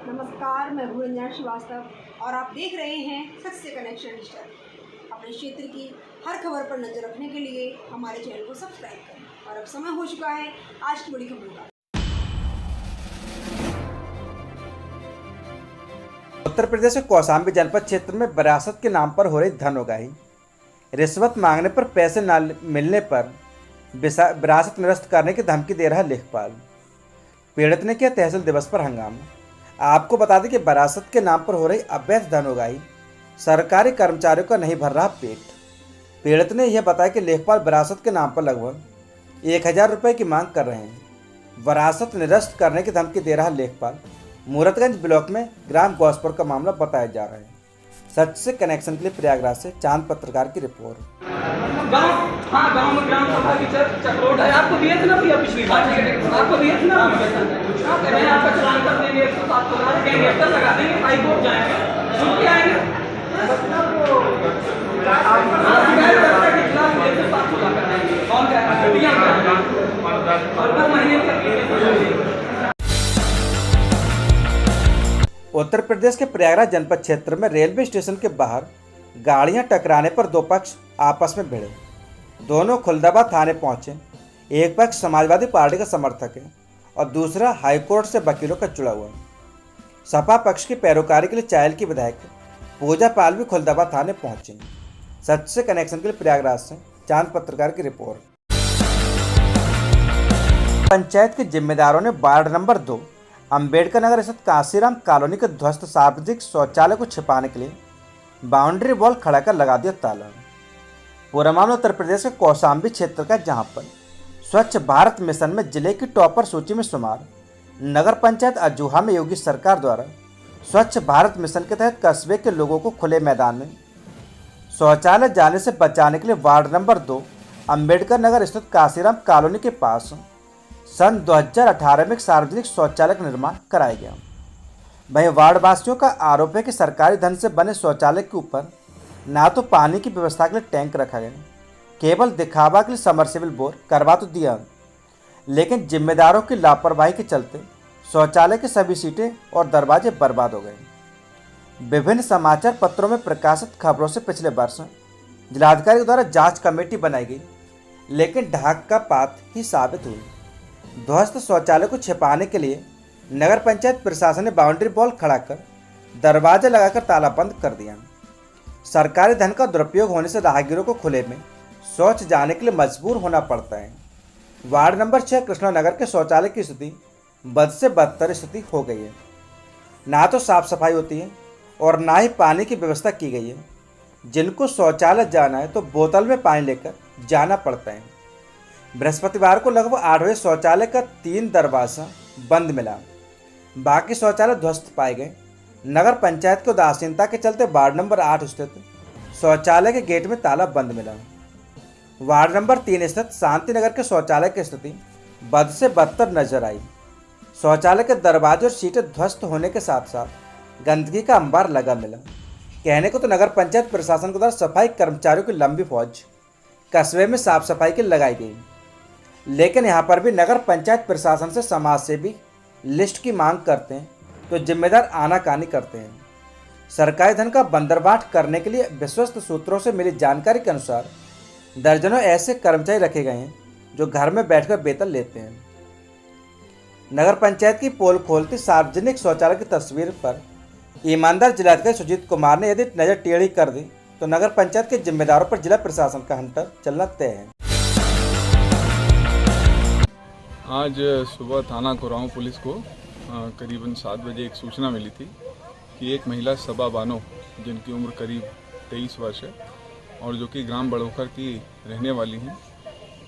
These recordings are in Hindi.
नमस्कार, मैं भूरंजना श्रीवास्तव और आप देख रहे हैं सच से कनेक्शन डिजिटल। अपने क्षेत्र की हर खबर पर नजर रखने के लिए हमारे चैनल को सब्सक्राइब करें। और अब समय हो चुका है आज की बड़ी खबरों का। उत्तर प्रदेश के कौशाम्बी जनपद क्षेत्र में विरासत के नाम पर हो रही धन उगाही। रिश्वत मांगने पर पैसे न मिलने पर विरासत निरस्त करने की धमकी दे रहा लेखपाल। पीड़ित ने किया तहसील दिवस पर हंगामा। आपको बता दें कि विरासत के नाम पर हो रही अवैध धन उगाही सरकारी कर्मचारियों का नहीं भर रहा पेट। पीड़ित ने यह बताया कि लेखपाल विरासत के नाम पर लगभग 1000 रुपये की मांग कर रहे हैं। विरासत निरस्त करने की धमकी दे रहा लेखपाल मूरतगंज ब्लॉक में ग्राम गौसपुर का मामला बताया जा रहा है। सच से कनेक्शन के लिए प्रयागराज से चांद पत्रकार की रिपोर्ट। गांव में ग्राम सभा की चक्रोट है। आपको दिए थे ना भैया पिछली बार, आपको दिए थे ना। मैं आपका चलान कर देंगे 107 गैंगस्टर लगा देंगे, हाई कोर्ट जाएंगे, छुट्टी आएंगे। कौन उत्तर प्रदेश के प्रयागराज जनपद क्षेत्र में रेलवे स्टेशन के बाहर गाड़ियां टकराने पर दो पक्ष आपस में भिड़े। दोनों खुलदाबाद थाने पहुंचे। एक पक्ष समाजवादी पार्टी का समर्थक है और दूसरा हाईकोर्ट से वकीलों का जुड़ा हुआ है। सपा पक्ष की पैरोकारी के लिए चायल की विधायक पूजा पाल भी खुलदाबाद थाने पहुंचे। सच से कनेक्शन के लिए प्रयागराज से चांद पत्रकार की रिपोर्ट। पंचायत के जिम्मेदारों ने वार्ड नंबर 2 अंबेडकर नगर स्थित काशीराम कॉलोनी के ध्वस्त सार्वजनिक शौचालय को छिपाने के लिए बाउंड्री वॉल खड़ा कर लगा दिया ताला। पूरा मामला उत्तर प्रदेश के कौशाम्बी क्षेत्र का, जहां पर स्वच्छ भारत मिशन में जिले की टॉपर सूची में शुमार नगर पंचायत अजूहा में योगी सरकार द्वारा स्वच्छ भारत मिशन के तहत कस्बे के लोगों को खुले मैदान में शौचालय जाने से बचाने के लिए वार्ड नंबर 2 अंबेडकर नगर स्थित काशीराम कॉलोनी के पास सन 2018 में एक सार्वजनिक शौचालय का निर्माण कराया गया। वहीं वार्ड वासियों का आरोप है कि सरकारी धन से बने शौचालय के ऊपर ना तो पानी की व्यवस्था के लिए टैंक रखा गया, केवल दिखावा के लिए समरसेबल बोर करवा तो दिया, लेकिन जिम्मेदारों की लापरवाही के चलते शौचालय की सभी सीटें और दरवाजे बर्बाद हो गए। विभिन्न समाचार पत्रों में प्रकाशित खबरों से पिछले वर्ष जिलाधिकारी द्वारा जांच कमेटी बनाई गई, लेकिन ढाक का पात ही साबित हुई। ध्वस्त शौचालय को छिपाने के लिए नगर पंचायत प्रशासन ने बाउंड्री वॉल खड़ा कर दरवाजे लगाकर ताला बंद कर दिया। सरकारी धन का दुरुपयोग होने से राहगीरों को खुले में शौच जाने के लिए मजबूर होना पड़ता है। वार्ड नंबर 6 कृष्णानगर के शौचालय की स्थिति बद से बदतर स्थिति हो गई है। ना तो साफ सफाई होती है और ना ही पानी की व्यवस्था की गई है। जिनको शौचालय जाना है तो बोतल में पानी लेकर जाना पड़ता है। बृहस्पतिवार को लगभग 8 बजे शौचालय का 3 दरवाजा बंद मिला, बाकी शौचालय ध्वस्त पाए गए। नगर पंचायत की उदासीनता के चलते वार्ड नंबर 8 स्थित शौचालय के गेट में ताला बंद मिला। वार्ड नंबर 3 स्थित शांति नगर के शौचालय की स्थिति बद से बदतर नजर आई। शौचालय के दरवाजे और सीटें ध्वस्त होने के साथ साथ गंदगी का अंबार लगा मिला। कहने को तो नगर पंचायत प्रशासन के द्वारा सफाई कर्मचारियों की लंबी फौज कस्बे में साफ सफाई की लगाई गई, लेकिन यहाँ पर भी नगर पंचायत प्रशासन से समाज सेवी लिस्ट की मांग करते हैं तो जिम्मेदार आनाकानी करते हैं। सरकारी धन का बंदरबाट करने के लिए विश्वस्त सूत्रों से मिली जानकारी के अनुसार दर्जनों ऐसे कर्मचारी रखे गए हैं जो घर में बैठकर वेतन लेते हैं। नगर पंचायत की पोल खोलती सार्वजनिक शौचालय की तस्वीर पर ईमानदार जिलाधिकारी सुजीत कुमार ने यदि नजर टेढ़ी कर दी तो नगर पंचायत के जिम्मेदारों पर जिला प्रशासन का हंटर चलना तय है। आज सुबह थाना कोरांव पुलिस को करीबन 7 बजे एक सूचना मिली थी कि एक महिला सबा बानो, जिनकी उम्र करीब 23 वर्ष है और जो कि ग्राम बड़ोखर की रहने वाली हैं,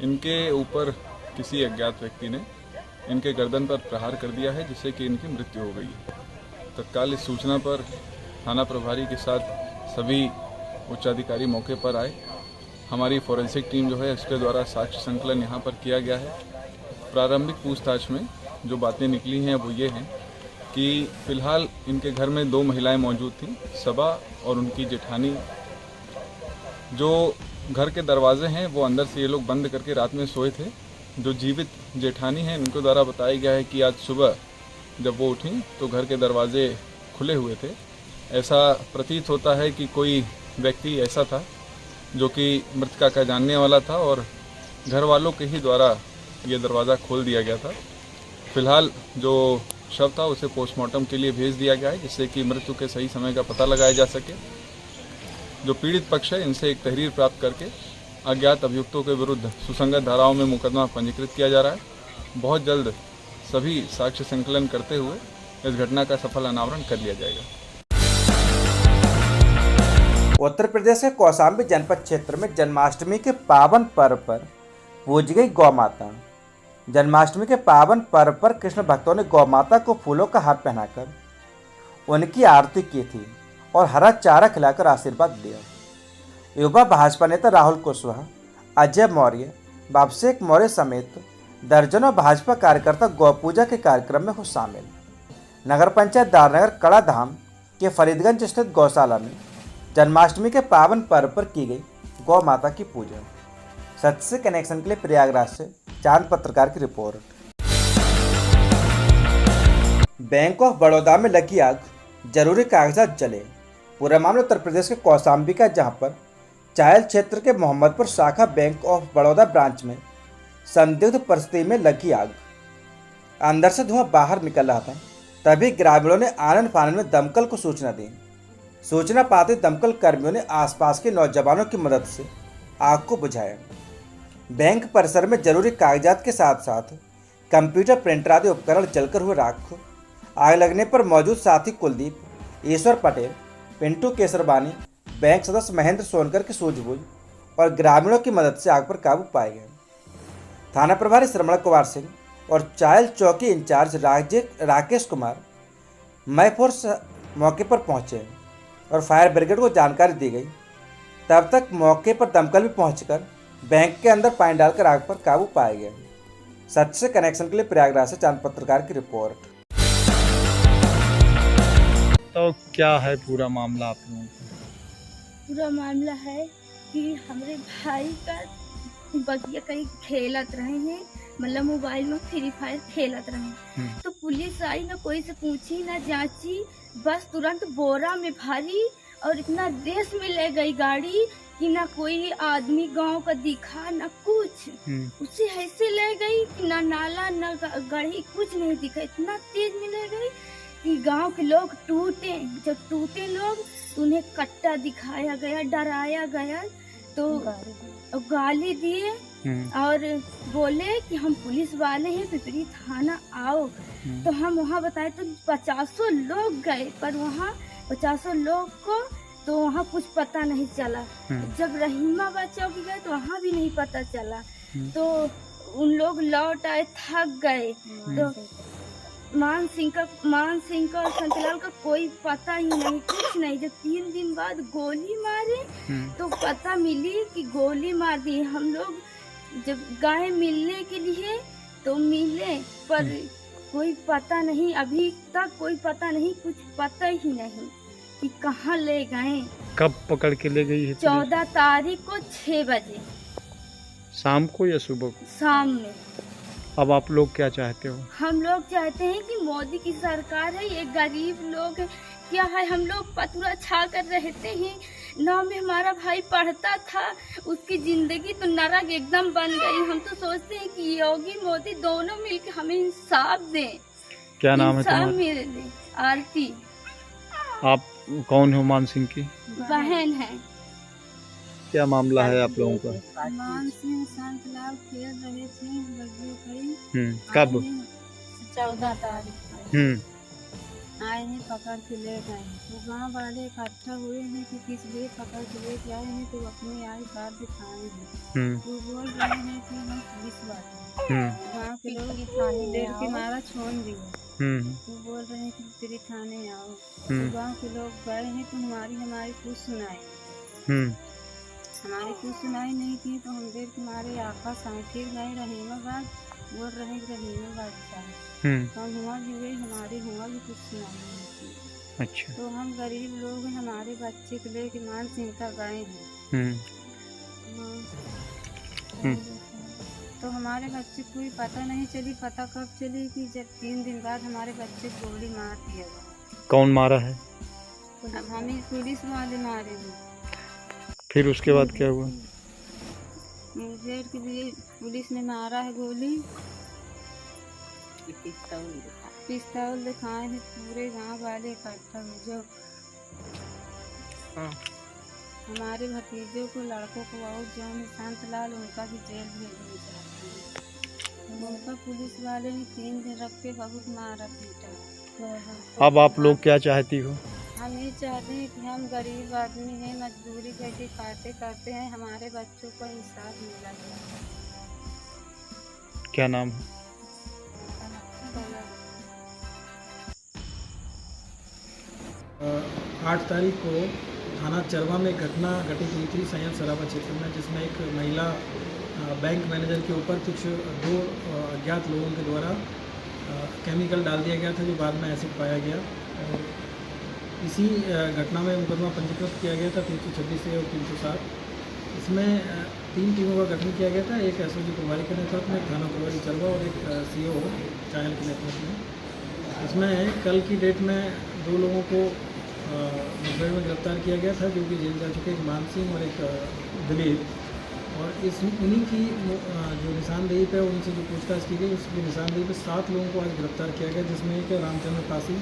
इनके ऊपर किसी अज्ञात व्यक्ति ने इनके गर्दन पर प्रहार कर दिया है, जिससे कि इनकी मृत्यु हो गई है। तत्काल इस सूचना पर थाना प्रभारी के साथ सभी उच्चाधिकारी मौके पर आए। हमारी फॉरेंसिक टीम जो है इसके द्वारा साक्ष्य संकलन यहाँ पर किया गया है। प्रारंभिक पूछताछ में जो बातें निकली हैं वो ये हैं कि फ़िलहाल इनके घर में 2 महिलाएं मौजूद थीं, सबा और उनकी जेठानी। जो घर के दरवाजे हैं वो अंदर से ये लोग बंद करके रात में सोए थे। जो जीवित जेठानी हैं उनके द्वारा बताया गया है कि आज सुबह जब वो उठी तो घर के दरवाजे खुले हुए थे। ऐसा प्रतीत होता है कि कोई व्यक्ति ऐसा था जो कि मृतका का जानने वाला था और घर वालों के ही द्वारा ये दरवाज़ा खोल दिया गया था। फिलहाल जो शव था उसे पोस्टमार्टम के लिए भेज दिया गया है, जिससे कि मृत्यु के सही समय का पता लगाया जा सके। जो पीड़ित पक्ष है इनसे एक तहरीर प्राप्त करके अज्ञात अभियुक्तों के विरुद्ध सुसंगत धाराओं में मुकदमा पंजीकृत किया जा रहा है। बहुत जल्द सभी साक्ष्य संकलन करते हुए इस घटना का सफल अनावरण कर लिया जाएगा। उत्तर प्रदेश के कौशाम्बी जनपद क्षेत्र में जन्माष्टमी के पावन पर्व पर पूजी गई गौ माता। जन्माष्टमी के पावन पर्व पर कृष्ण भक्तों ने गौ माता को फूलों का हार पहनाकर उनकी आरती की थी और हरा चारा खिलाकर आशीर्वाद लिया। युवा भाजपा नेता राहुल कुशवाहा, अजय मौर्य, अभिषेक मौर्य समेत दर्जनों भाजपा कार्यकर्ता गौ पूजा के कार्यक्रम में हो शामिल। नगर पंचायत दारनगर कड़ा धाम के फरीदगंज स्थित गौशाला में जन्माष्टमी के पावन पर्व पर की गई गौ माता की पूजा। सच से कनेक्शन के लिए प्रयागराज से चांद पत्रकार की रिपोर्ट। बैंक ऑफ बड़ौदा में लगी आग, जरूरी कागजात जले। पूरा मामला उत्तर प्रदेश के कौशाम्बी का, जहां पर चायल क्षेत्र के मोहम्मदपुर शाखा बैंक ऑफ बड़ौदा ब्रांच में संदिग्ध परिस्थिति में लगी आग। अंदर से धुआं बाहर निकल रहा था, तभी ग्रामीणों ने आनन फानन में दमकल को सूचना दी। सूचना पाते दमकल कर्मियों ने आसपास के नौजवानों की मदद से आग को बुझाया। बैंक परिसर में जरूरी कागजात के साथ साथ कंप्यूटर, प्रिंटर आदि उपकरण जलकर हुए राख। आग लगने पर मौजूद साथी कुलदीप, ईश्वर पटेल, पिंटू केसरबानी, बैंक सदस्य महेंद्र सोनकर की सूझबूझ और ग्रामीणों की मदद से आग पर काबू पाए गए। थाना प्रभारी श्रवण कुमार सिंह और चायल चौकी इंचार्ज राकेश कुमार मैफोर्स मौके पर पहुंचे और फायर ब्रिगेड को जानकारी दी गई। तब तक मौके पर दमकल भी पहुंचकर बैंक के अंदर पानी डालकर आग पर काबू पाया गया। सच से कनेक्शन के लिए प्रयागराज से चांद पत्रकार की रिपोर्ट। तो क्या है पूरा मामला आप लोगों का? पूरा मामला है कि हमारे भाई का बगिया कहीं खेलत रहे हैं, मतलब मोबाइल में फ्री फायर खेलत रहे। तो पुलिस आई, ना कोई से पूछी ना जांची, बस तुरंत बोरा में भरी और इतना रेस में ले गई गाड़ी कि ना कोई आदमी गांव का दिखा ना कुछ। उसे ऐसे ले गई कि ना नाला ना गढ़ी कुछ नहीं दिखा। इतना तेज में ले गई कि गांव के लोग टूटे। जब टूटे लोग तो उन्हें कट्टा दिखाया गया, डराया गया, तो गाली दिए और बोले कि हम पुलिस वाले हैं, पिपरी थाना आओ। तो हम वहाँ बताए तो 50 लोग गए, पर वहाँ 50 लोग को तो वहाँ कुछ पता नहीं चला। जब रहीमाबाद चौकी गए तो वहाँ भी नहीं पता चला। तो उन लोग लौट आए, थक गए। तो मान सिंह का और संतलाल का कोई पता ही नहीं, कुछ नहीं। जब 3 दिन बाद गोली मारे तो पता मिली कि गोली मार दी। हम लोग जब गए मिलने के लिए तो मिले, पर कोई पता नहीं, अभी तक कोई पता नहीं, कुछ पता ही नहीं कि कहाँ ले गए। कब पकड़ के ले गई है? 14 तारीख को 6 बजे शाम को या सुबह को? शाम में। अब आप लोग क्या चाहते हो? हम लोग चाहते हैं कि मोदी की सरकार है, ये गरीब लोग क्या है, हम लोग पतुरा छा कर रहते हैं। नाव में हमारा भाई पढ़ता था, उसकी जिंदगी तो नरक एकदम बन गई। हम तो सोचते हैं कि योगी मोदी दोनों मिलकर हमें इंसाफ दें। क्या नाम है इंसाफ तुम्हारा? मिले। आरती। आप कौन हो? मान सिंह की बहन है। क्या मामला है आप लोगों का? मान सिंह शांतलाल खेल रहे थे बगिया कहीं। कब? 14 तारीख आए हैं, पकड़ के ले गए। वो गांव वाले इकट्ठा हुए हैं कि किस लिए पकड़ के ले आए हैं, तो अपने आई बात दिखाए हैं। वो बोल रहे हैं कि हम पुलिस वाले हैं, गाँव के लोग देर के मारा छोड़ दिए। वो बोल रहे हैं कि तेरे थाने आओ। तो गाँव के लोग गए हैं तो हमारी कुछ सुनाई, हमारी कुछ सुनाई नहीं थी। तो हम देर के मारे आका साइकिल गए रहीमाबाद, बोल रहे रहीमाबाद जाए। हम हुआ भी गई, हमारे हुआ भी कुछ सुनाई नहीं थी। अच्छा। तो हम गरीब लोग हैं, हमारे बच्चे को लेके मान सिंह का गए हैं। तो हमारे बच्चे को कोई पता नहीं चली। पता कब चली कि जब 3 दिन बाद हमारे बच्चे को गोली मार दिया गया। कौन मारा है? अब हमें पुलिस वाले मारे हैं। फिर उसके बाद क्या हुआ? मुठभेड़ के लिए पुलिस ने मारा है गोली। पिस्तौल दिखाए हैं पूरे गांव वाले इकट्ठा हुए। जो हमारे भतीजों को, लड़कों को और जो निशांत लाल, उनका भी जेल भेजना चाहते हैं। उनका पुलिस वाले ने 3 दिन रख के बहुत मारा पीटा। अब आप लोग क्या चाहती हो? हम ये चाहते हैं कि हम गरीब आदमी हैं, मजदूरी करके करते हैं, हमारे बच्चों को इंसाफ मिला जाए। क्या नाम है? 8 तारीख को थाना चरवा में एक घटना घटित हुई थी संयम सराबा क्षेत्र में, जिसमें एक महिला बैंक मैनेजर के ऊपर कुछ 2 अज्ञात लोगों के द्वारा केमिकल डाल दिया गया था, जो बाद में एसिड पाया गया। और इसी घटना में मुकदमा पंजीकृत किया गया था 326 से और 307। इसमें 3 टीमों का गठन किया गया था। एक एसओजी प्रभारी के नेतृत्व में, थाना प्रभारी चरवा और एक सीओ चायल के नेतृत्व में। इसमें कल की डेट में 2 लोगों को मुठभेड़ में गिरफ्तार किया गया था, जो कि जेल जा चुके, एक मान सिंह और एक दिलीप। और उन्हीं की जो निशानदेही पे उनसे जो पूछताछ की गई, उसकी निशानदेही पे 7 लोगों को आज गिरफ्तार किया गया, जिसमें एक रामचंद्र पासी,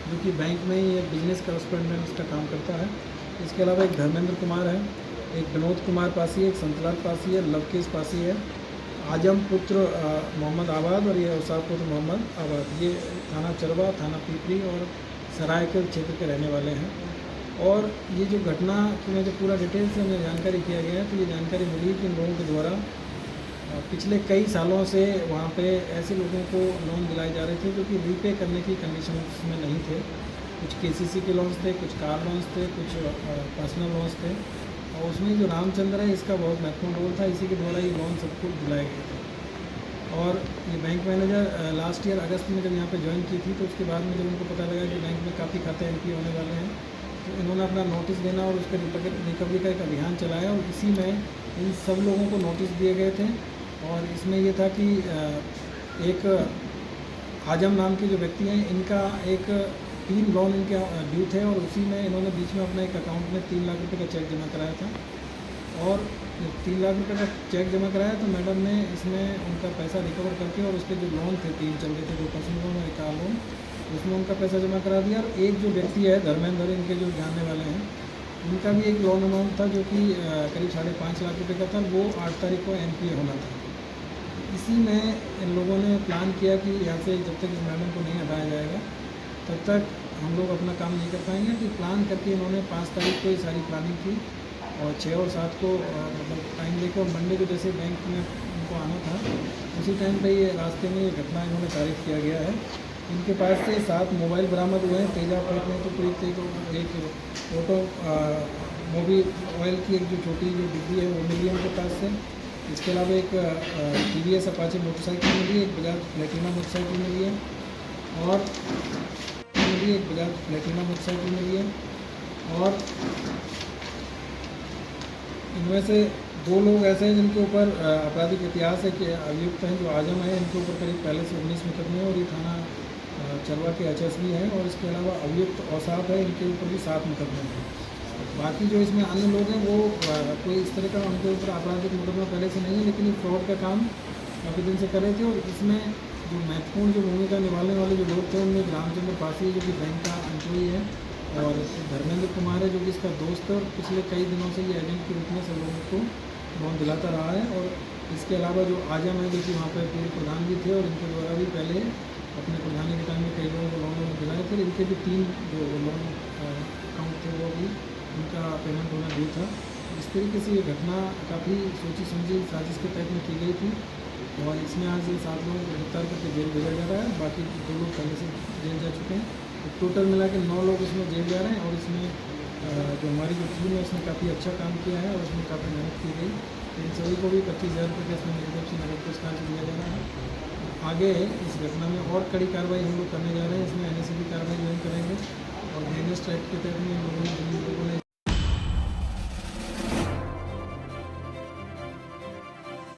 जो कि बैंक में ही एक बिजनेस कॉरेस्पोंडेंट का काम करता है। इसके अलावा एक धर्मेंद्र कुमार है, एक विनोद कुमार पासी है, एक संतलाल पासी है, लवकेश पासी है, आजम पुत्र मोहम्मद आबाद और ये अवसार पुत्र मोहम्मद आबाद। ये थाना चरवा, थाना पीपरी और सरायकर क्षेत्र के रहने वाले हैं। और ये जो घटना की में जो पूरा डिटेल से हमें जानकारी किया गया है, तो ये जानकारी मिली कि इन लोगों के द्वारा पिछले कई सालों से वहाँ पे ऐसे लोगों को लोन दिलाए जा रहे थे जो कि रीपे करने की कंडीशन में नहीं थे। कुछ केसीसी के लोन्स थे, कुछ कार लोन्स थे, कुछ पर्सनल लोन्स थे। और उसमें जो रामचंद्र है, इसका बहुत महत्वपूर्ण रोल था। इसी के द्वारा ये लोन सबको दिलाए गए थे। और ये बैंक मैनेजर लास्ट ईयर अगस्त में जब यहाँ पे ज्वाइन की थी, तो उसके बाद में जब उनको पता लगा कि बैंक में काफ़ी खाते एंट्री होने वाले हैं, तो इन्होंने अपना नोटिस देना और उसके रिकवरी का एक अभियान चलाया। और इसी में इन सब लोगों को नोटिस दिए गए थे। और इसमें ये था कि एक आजम नाम के जो व्यक्ति हैं, इनका एक 3 लोन इनके ड्यू थे, और उसी में इन्होंने बीच में अपना एक अकाउंट में 3 लाख रुपये का चेक जमा कराया था। और 3 लाख रुपये का चेक जमा कराया तो मैडम ने इसमें उनका पैसा रिकवर करके, और उसके जो लोन थे 3 चल रहे थे, 2 पर्सनल लोन और एक कार लोन, उसमें उनका पैसा जमा करा दिया। और एक जो व्यक्ति है धर्मेंद्र, इनके जो जानने वाले हैं, उनका भी एक लोन अमाउंट था जो कि करीब 5.5 लाख रुपये का था। वो 8 तारीख को NPA होना था। इसी में इन लोगों ने प्लान किया कि यहाँ से जब तक इस मैडम को नहीं हटाया जाएगा, तब तक हम लोग अपना काम नहीं कर पाएंगे। तो प्लान करके इन्होंने 5 तारीख को ये सारी प्लानिंग की, और 6 और 7 को मतलब टाइम देखो, और मंडे को जैसे बैंक में उनको आना था, उसी टाइम पे ये रास्ते में ये घटना इन्होंने तारीफ किया गया है। इनके पास से 7 मोबाइल बरामद हुए हैं। तेजा प्लेट में तो करीब एक ऑटो मोबिल ऑयल की एक जो छोटी जो डिब्बी है, वो मिली है उनके पास से। इसके अलावा एक TVS अपाचे मोटरसाइकिल मिली है, एक बजाज प्लेटिना मोटरसाइकिल मिली है, और एक बजाज प्लेटिना मोटरसाइकिल मिली है। और इनमें से 2 लोग ऐसे हैं जिनके ऊपर आपराधिक इतिहास है कि अभियुक्त हैं, जो आजम है, इनके ऊपर करीब पहले से 19 मुकदमे हैं, और ये थाना चरवा के HSB हैं। और इसके अलावा अभियुक्त औसाफ है, इनके ऊपर भी 7 मुकदमे हैं। बाकी जो इसमें अन्य लोग हैं, वो कोई इस तरह का उनके ऊपर आपराधिक मुकदमा पहले से नहीं है, लेकिन ये फ्रॉड का काम काफ़ी दिन से कर रहे थे। और इसमें जो महत्वपूर्ण जो भूमिका निभाने वाले जो लोग थे, उनमें रामचंद्र पासी जो कि बैंक का एम्प्लॉई है, और धर्मेंद्र कुमार है जो कि इसका दोस्त है, और पिछले कई दिनों से ये एजेंट के रूप में सब लोगों को लोन दिलाता रहा है। और इसके अलावा जो आजम है, जो कि वहाँ पर पूर्व प्रधान भी थे, और इनके द्वारा भी पहले अपने प्रधानी के टाइम में कई लोगों को लोन दिलाए थे। इनके भी 3 जो लोन अकाउंट थे, वो भी उनका पेमेंट होना ड्यू था। इस तरीके से ये घटना काफ़ी सोची समझी साजिश के तहत में की गई थी। और इसमें आज ये 7 लोगों को गिरफ्तार करके जेल भेजा जा रहा है। बाकी 2 लोग पहले से जेल जा चुके हैं। तो टोटल मिला के 9 लोग इसमें जेल जा रहे हैं। और इसमें जो हमारी जो टीम है, उसने काफ़ी अच्छा काम किया है, और उसमें काफ़ी मेहनत की गई। इन सभी को भी 25,000 रुपये का इसमें निर्देश से नगद पुरस्कार दिया जा रहा है। आगे इस घटना में और कड़ी कार्रवाई हम लोग करने जा रहे हैं। इसमें NSA की कार्रवाई ज्वाइन करेंगे, और गैंगस्टर एक्ट के तहत में लोगों ने